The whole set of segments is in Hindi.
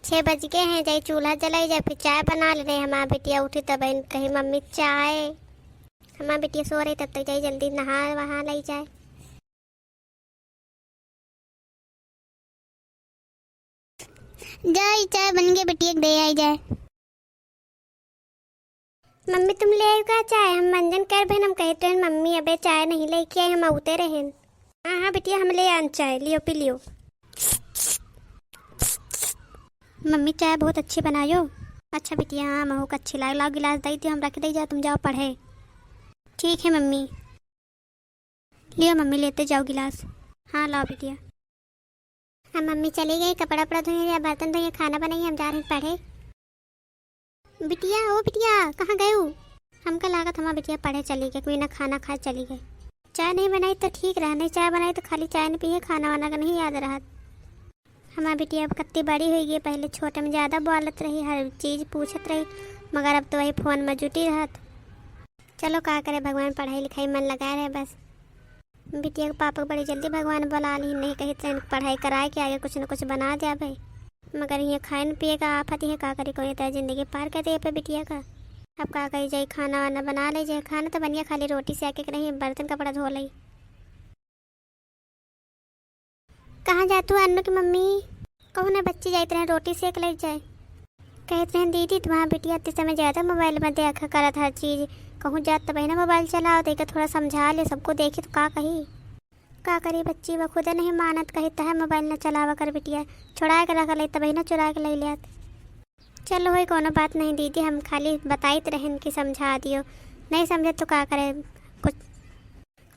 6 बज गए हैं। जाई चूल्हा जलाई जाए, फिर चाय बना ले रहे। हमारा बिटिया उठी तब कही मम्मी चाय। हमारा बिटिया सो रही तब तक जाई जल्दी नहा वहा लाई जाए। जाई चाय बन गई, बिटिया दे आई जाए। मम्मी तुम ले आई का चाय? हम मंजन कर बहन हम कहते हैं मम्मी अबे चाय नहीं लेके आए, हम उते रहे। हाँ हाँ बिटिया हम ले आन चाय, लियो पी लियो। मम्मी चाय बहुत अच्छी बनायो। अच्छा बिटिया हाँ महू को अच्छी लाओ, लाओ गिलास दई थी हम रख दे, जाओ तुम जाओ पढ़े। ठीक है मम्मी। लियो मम्मी लेते जाओ गिलास। हाँ लाओ बिटिया। हाँ मम्मी चली गई, कपड़ा वपड़ा धोए या बर्तन धोए, खाना बनाइए, हम जा रहे हैं पढ़े। बिटिया ओ बिटिया कहाँ गए हो? हमका लागत हमारा बिटिया पढ़े चली गई, कोई ना खाना खाए चली गई। चाय नहीं बनाई तो ठीक रहा, नहीं चाय बनाई तो खाली चाय नहीं पिए, खाना वाना का नहीं याद रहा। हमारी बिटिया अब कितनी बड़ी हुई गई, पहले छोटे में ज़्यादा बोलत रही, हर चीज़ पूछत रही, मगर अब तो वही फ़ोन में जुटी रहत। चलो क्या करे, भगवान पढ़ाई लिखाई मन लगाए रहे बस। बिटिया के पापा को बड़ी जल्दी भगवान बुला ली, नहीं कही तो पढ़ाई कराए के आगे कुछ न कुछ बना दिया भाई, मगर ये खाए न पिए का आफत ही है, का करी कोई तरह ज़िंदगी पार कर दे पे बिटिया का। अब का कही जाए, खाना वाना बना ले जाए, खाना तो बनिया खाली रोटी से आके नहीं, बर्तन कपड़ा धो ली। कहाँ जातू अन्नू की मम्मी? कहूँ ना बच्ची जाते रहे रोटी सेक ले जाए। कहते हैं दीदी तुम्हारा बिटिया इतने समय ज़्यादा मोबाइल में देखा करत हर चीज़, कहूँ जात तो बहना मोबाइल चलाओ, देकर थोड़ा समझा ले, सबको देखे तो का कही। का करी बच्ची वह खुद नहीं मानत, कही है मोबाइल न चलावा कर बिटिया, छुड़ा के रख ले तब ना चुरा के ले लियात। चलो वही कोनो बात नहीं दीदी, हम खाली बताई तो रहन कि समझा दियो, नहीं समझे तो का करे,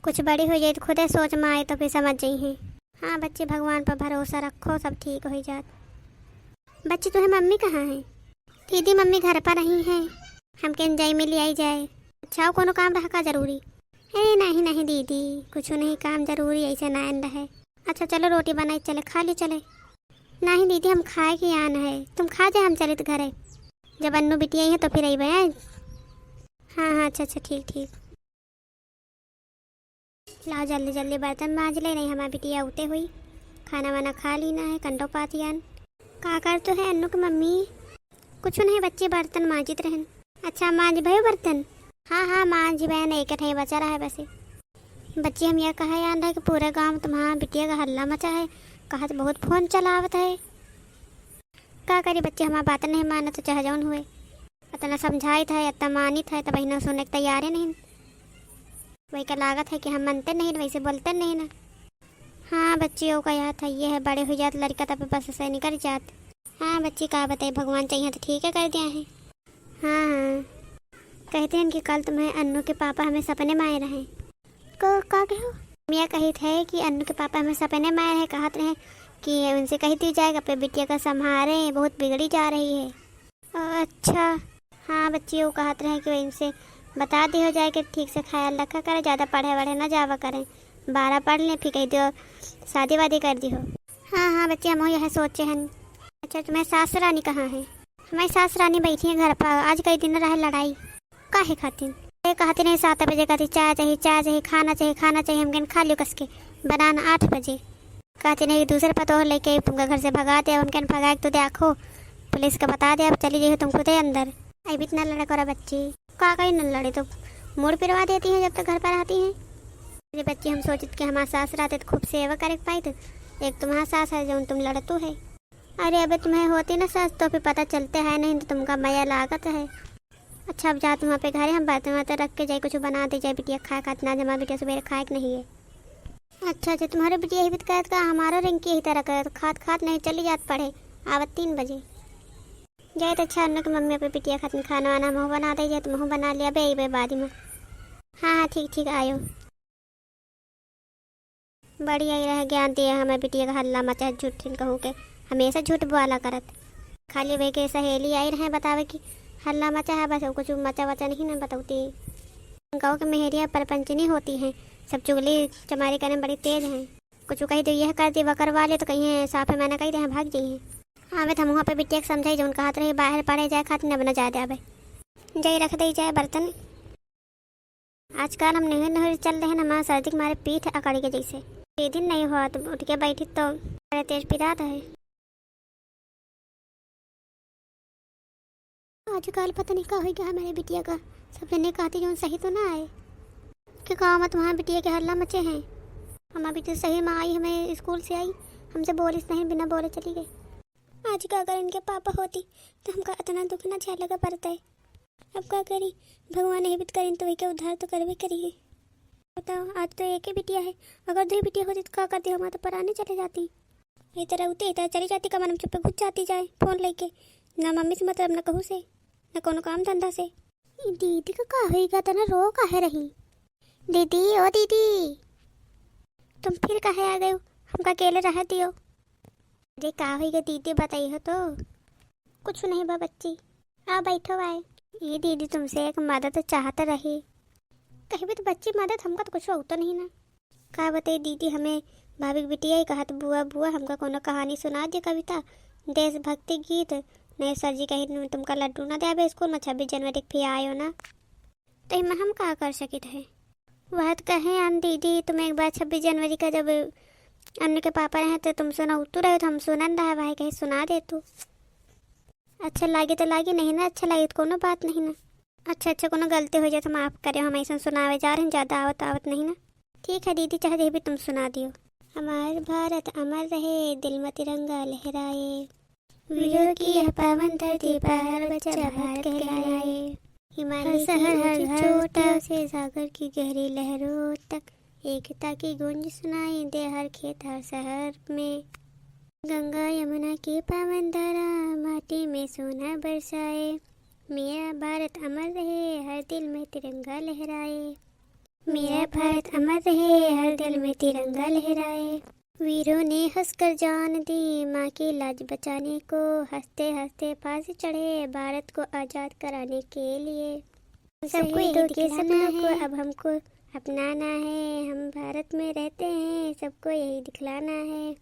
कुछ बड़ी हो जाए तो खुद सोच में आए तो फिर समझ जाइए। हाँ बच्चे भगवान पर भरोसा रखो, सब ठीक हो जात। बच्ची तुम्हें मम्मी कहाँ है? दीदी मम्मी घर पर नहीं है, हम कहीं जाई मिली आई जाए। अच्छा कोनो काम रहा का जरूरी? ए नहीं नहीं दीदी कुछ नहीं काम जरूरी ऐसे ना रहे। अच्छा चलो रोटी बनाई चले, खा ली चले। नहीं दीदी हम खाए के आना है, तुम खा जाए हम चले तो घरे, जब अन्नू बिटिया है तो फिर आई भैया। हाँ हाँ अच्छा ठीक ठीक। लाओ जल्दी जल्दी बर्तन मांज ले, नहीं हमारी बिटिया उठे हुई, खाना वाना खा लेना है, कंडो पातियान। का कर तो है अन्नू की मम्मी? कुछ नहीं बच्चे बर्तन मांजित रहन। अच्छा मांज भयो बर्तन? हाँ हाँ मांझ बहन, एक ठे बचा रहा है वैसे। बच्ची हम यह कहा याद है कि पूरे गांव तुम्हारा बिटिया का हल्ला मचा है, कहा तो बहुत फोन चलावत है। का करी बच्चे हमारा बात नहीं माना तो चाहे जौन हुए, इतना समझाई था इतना मानी था तब ना सुनने के तैयार ही नहीं। वही का लागत है कि हम मानते नहीं, वैसे बोलते नहीं ना। हाँ बच्चियों का याद था ये है, बड़े हो जाते लड़का तब बस ऐसे निकल जात। हाँ बच्ची का बताए, भगवान चाहिए तो ठीक है कर दिया है। हाँ हाँ कहते हैं कि कल तुम्हें अन्नू के पापा हमें सपने में आए रहे। को का कहो? मियाँ कही थे कि अन्नू के पापा हमें सपने में आए हैं, कहते हैं कि उनसे कही दी जाएगा अपने बिटिया का संभारे, बहुत बिगड़ी जा रही है। अच्छा हाँ बच्चियों कहते रहे कि इनसे बता दी हो जाए कि ठीक से ख्याल रखा करें, ज़्यादा पढ़े वढ़े ना जावा करें, 12 पढ़ लें फिर कही दो शादी वादी कर दी हो। हाँ हाँ बच्चे हम यह सोचे हैं। अच्छा तुम्हें सास रानी कहाँ है? हमारी सास रानी बैठी है घर पर, आज कई दिन रहे लड़ाई काहे खातिर? ये कहती नहीं 7 बजे कहती चाय चाहिए चाय चाहिए, खाना चाहिए खाना चाहिए, हम कहते खा लियो कस के, बनाना 8 बजे। कहती नहीं दूसरे पतोह लेके तुमका घर से भगा दे, हम कहते भगा तो देखो पुलिस का बता दे, अब चली जाइए तुम खुद अंदर। आई भी इतना लड़ा करो बच्ची, का कहीं न लड़े तो मूड पिरवा देती हैं जब तक घर पर आती हैं। ये बच्ची हम सोचित कि हमारा सास रहते तो खूब सेवा करे पाई, तो एक तुम्हारा सास है जो तुम लड़तू है। अरे अबे तुम्हें होती ना सास तो फिर पता चलते है, नहीं तो तुमका मया लागत है। अच्छा अब जा तुम वहाँ पे घरे, हम बर्तन वर्तन रख के जाए कुछ बना दे जाए, बिटिया खाए खाते ना जमा बिटिया सवेरे खाए कि नहीं है। अच्छा अच्छा तुम्हारे बिटिया यही भी कहत का हमारा रिंकी यही तरह कहत, खात खात नहीं चली जात पढ़े, आवत 3 बजे जाए तो। अच्छा अन्नू की मम्मी अपने बिटिया खाते खाना वाना मुँह बना दे जाए तो मुँह बना लिया बे बाद में। हाँ हाँ ठीक ठीक आयो। बढ़िया ही रह ज्ञान दिया हमें, बिटिया का हल्ला मचा झूठ कहूँ के हमेशा झूठ बोला करत, खाली वे के सहेली आई रहे बतावे कि हल्ला मचा है, बस कुछ मचा वचा नहीं ना बताती। गाँव के मेहरिया परपंचनी होती हैं, सब चुगली चमारी करने बड़ी तेज हैं, कुछ कही तो यह कर दी वह करवा ले तो कहीं साफे मैंने कही दे भाग जाइए। हाँ वे हम वहाँ पे बिटिया समझाई जो उनका हाथ रही बाहर पढ़े जाए खाते न बना जाए अब जाए रख दे जाए बर्तन। आजकल हम नहीं चल रहे हैं ना, हमारा सर्दी के मारे पीठ अकड़ी के जैसे, दिन नहीं हुआ तो उठ के बैठी तो तेज पिरात है। आजकल पता नहीं क्या हो गया हमारे बिटिया का। सब जने कहते जो सही तो ना आए कि गाँव में तुम्हारे बिटिया के हल्ला मचे हैं। हमारी बिटिया सही में आई, हमें स्कूल से आई, हमसे बोलिस नहीं, बिना बोले चली गई। आज का अगर इनके पापा होती तो हमका इतना दुख ना झेलने का पड़ता है। अब क्या करी, भगवान ने भी करें तो वही के उद्धार तो करवे करिए। बताओ, आज तो एक ही बिटिया है, अगर दो बिटिया होती तो क्या करती, हमारे तो पराने चले जाती। ये तरह उठते इतना चली जाती, कमर चुप पे घुस जाती जाए फोन लेके, ना मम्मी से मतलब, ना कहू से, ना कोनो काम धंधा से। दीदी का का होगा तो ना रो काहे रही। दीदी, ओ दीदी, तुम फिर काहे आ गए हो, हमका अकेले रह दियो। अरे का होगा दीदी, बताइए तो। कुछ नहीं बा बच्ची, आ बैठो आए। ये दीदी तुमसे एक मदद चाहता रही। कहीं भी तो बच्ची मदद, हमका तो कुछ होता नहीं ना। का बताइए दीदी, हमें भाभी की बिटिया ही कहा तो बुआ बुआ हमका कोनो कहानी सुना दी, कविता, देशभक्ति गीत। नहीं सर जी कहीं तुमका लड्डू ना दे स्कूल में 26 जनवरी फिर आयो ना, तो इनमें हम क्या कर सके थे। वह तो कहें अन दीदी, तुम एक बार 26 जनवरी का जब अन्य के पापा रहे तो तुम सुना उतू रहे तो हम सुनन रहा, भाई कहीं सुना दे तू। अच्छा लगे तो लगे, नहीं ना अच्छा लगे तो कोनो बात नहीं ना। अच्छा कोनो गलती हो जाए तो माफ़ करे, हम ऐसा सुनावे जा रहे हैं, ज़्यादा आवत आवत नहीं ना। ठीक है दीदी, चाहे भी तुम सुना दियो। हमार भारत अमर रहे, दिल में तिरंगा लहराए, वीरों की यह पावन धरती पर बच्चा भारत कहलाए। हिमालय शहर हर छोटा से सागर की गहरी लहरों तक, एकता की गूंज सुनाई दे हर खेत हर शहर में। गंगा यमुना की पावन धारा माटी में सोना बरसाए, मेरा भारत अमर रहे हर दिल में तिरंगा लहराए। मेरा भारत अमर रहे हर दिल में तिरंगा लहराए। वीरों ने हंसकर जान दी माँ की लाज बचाने को, हंसते हंसते फांसी चढ़े भारत को आज़ाद कराने के लिए। सबको यही दिखलाना है, अब हमको अपनाना है, हम भारत में रहते हैं, सबको यही दिखलाना है।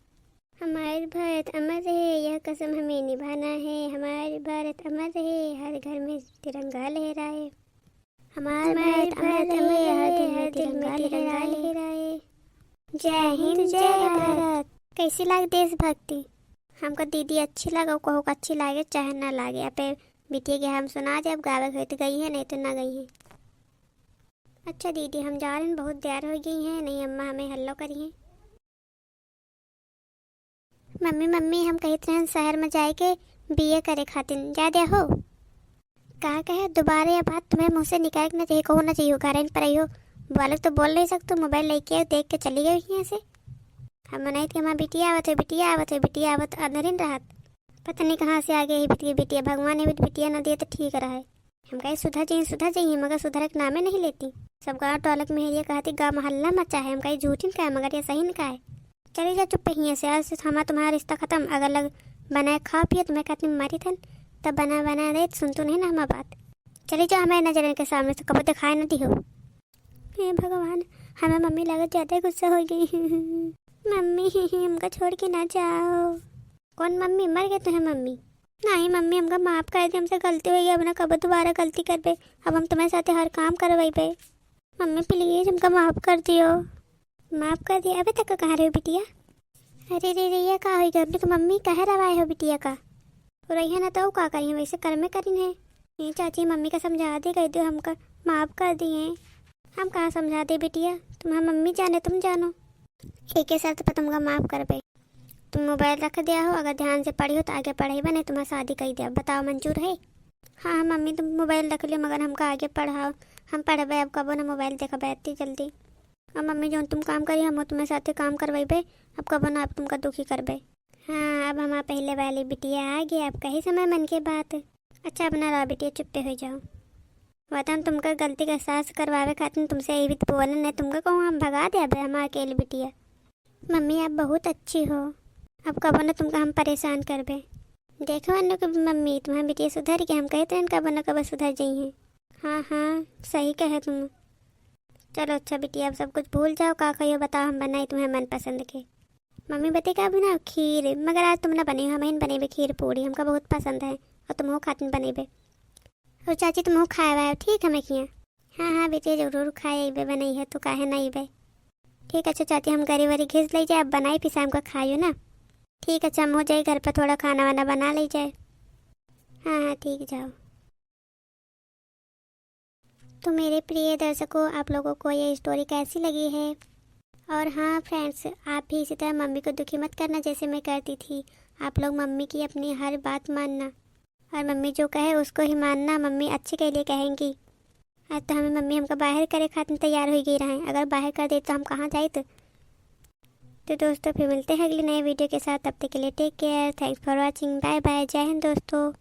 हमारे भारत अमर रहे यह कसम हमें निभाना है, हमारे भारत अमर रहे हर घर में तिरंगा लहराए। हमारा भारत अमर रहे हर दिल में तिरंगा लहराए। जय हिंद जय भारत। कैसी लगे देशभक्ति? हमको दीदी अच्छी लगा, कहो अच्छी लगे चाहे ना लगे, अब बिटिया के हम सुना दे, अब गावे हुए तो गई है, नहीं तो ना गई है। अच्छा दीदी हम जा रहे हैं, बहुत देर हो गई है, नहीं अम्मा हमें हल्लो करी है। मम्मी हम कही थे शहर में जाए के बीए करे खातिर, जा दे हो कहा कहे दोबारा ये बात तुम्हें मुँह से निकालना चाहिए, कहो ना चाहिए घर पर आई हो, बालक तो बोल नहीं सकते, मोबाइल लेके देख के चली गई यहाँ से। हम मनाई थी हमारा बिटिया आवत है, बिटिया आवत है, बिटिया आवत, अंदर रात पता नहीं कहाँ से आ गई बिटिया बिटिया, भगवान ने भी बिटिया न दिया तो ठीक रहा है। हम कहे सुधा चाहिए मगर सुधर के नामे नहीं लेती। सब गाँव टॉलक में ये कहती गाँव मोहल्ला मचा है, हम कहीं झूठी न कहे मगर ये सही न कहे। चली जा चुप ही से, आज से हमारा तुम्हारा रिश्ता खत्म। अगर लग बनाए खा पिए तो मैं कहती मारी थन, तब बना दे सुन तो नहीं ना हमारा बात। चली जाओ हमारे नजर के सामने से, कब दिखाई न दी हो। हे भगवान, हमें मम्मी लगत ज़्यादा गुस्सा हो गई। मम्मी हमका छोड़ के ना जाओ। कौन मम्मी, मर गए तो है मम्मी? नहीं मम्मी हमका माफ़ कर दे, हमसे गलती हुई, अब ना कब दोबारा गलती कर बे, अब हम तुम्हारे साथ हर काम करवाई बे। मम्मी प्लीज़ हमका माफ़ कर दियो। माफ़ कर दिया? अभी तक कहाँ रहे हो बिटिया? अरे रे ये का हुई अपने को मम्मी कह रवाए हो बिटिया का, रही है ना तो का करी वैसे कर में करी है। ये चाची मम्मी का समझा दे, कह दो हमका माफ़ कर दिए। हम कहाँ समझा दे बिटिया, तुम्हारा मम्मी जाने तुम जानो। एक ही शर्त पर तुमका माफ़ कर बे, तुम मोबाइल रख दिया हो, अगर ध्यान से पढ़ी हो तो आगे पढ़ाई बने, तुम्हारा शादी कर दिया, बताओ मंजूर है? हाँ मम्मी तुम मोबाइल रख लियो मगर हमका आगे पढ़ाओ, हम पढ़बे, अब कबो ना मोबाइल देखा बैठती जल्दी। अब मम्मी जो तुम काम करी हम तुम्हारे साथ काम करवाइबे, अब कबो ना अब तुमका दुखी करबे। हाँ अब हमारा पहले वाली बिटिया आ गई, अब कहीं समय मन के बात। अच्छा अब ना रहो बिटिया, चुप्पे हो जाओ। वतन तुमका गलती का एहसास करवावे खातिर तुमसे यही भी तो बोले, नहीं तुमका कहूँ हम भगा दे अब हमारा अकेले बिटिया। मम्मी आप बहुत अच्छी हो, अब कबो ना तुमका हम परेशान करबे। देखो अन्य को मम्मी तुम्हारी बिटिया सुधर के, हम कहते हैं कबो ना कबो सुधर जाइए। हाँ सही कहे तुम। चलो अच्छा बिटिया अब सब कुछ भूल जाओ, का कहियो बताओ, हम बनाए तुम्हें मनपसंद के। मम्मी बते का बनाओ खीर, मगर आज तुम ना बने, हमें बनेबे खीर पूड़ी, हमका बहुत पसंद है, और तुम हो खातिन बनेबे। और चाची तुम हो खाए हुआ ठीक है मैं किया? हाँ बेटे जरूर खाए बे, बनाई है तो काहे नहीं बे। ठीक अच्छा चाची हम गरी वरी घिस ले जाए, अब बनाई फिर शाम को खाइयो ना। ठीक अच्छा हम हो जाए घर पर थोड़ा खाना वाना बना ले जाए। हाँ ठीक जाओ। तो मेरे प्रिय दर्शकों, आप लोगों को ये स्टोरी कैसी लगी है? और हाँ फ्रेंड्स, आप भी इसी तरह मम्मी को दुखी मत करना जैसे मैं करती थी। आप लोग मम्मी की अपनी हर बात मानना और मम्मी जो कहे उसको ही मानना। मम्मी अच्छे के लिए कहेंगी। आज तो हमें मम्मी हमको बाहर करे खातिर तैयार हो गई रहे। अगर बाहर कर दे तो हम कहाँ जाए? तो दोस्तों फिर मिलते हैं अगले नए वीडियो के साथ। तब तक के लिए take care. Thanks for watching. Bye bye. जय हिंद दोस्तों।